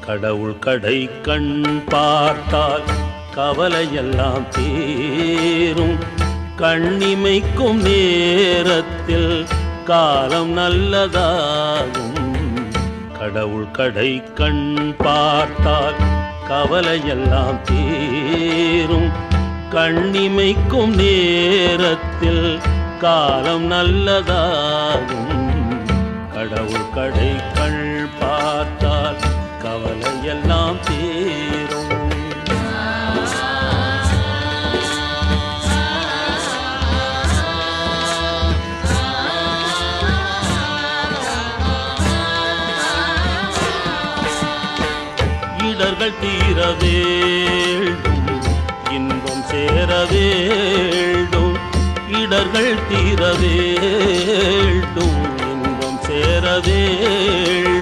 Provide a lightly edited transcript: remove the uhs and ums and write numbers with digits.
கடவுள் கடை கண் பார்த்தால் கவலையெல்லாம் தீரும். கண்ணிமைக்கும் நேரத்தில் காலம் நல்லதாகும். கடவுள் கடை கண் பார்த்தால் கவலையெல்லாம் தீரும். கண்ணிமைக்கும் நேரத்தில் காலம் நல்லதாகும். கடவுள் கடை கண் பார்த்தால் கவலையெல்லாம் தீரும். இடர்கள் தீர வேண்டும், இன்பம் சேர வேண்டும். இடர்கள் தீர வேண்டும், இன்பம் சேர வேண்டும்.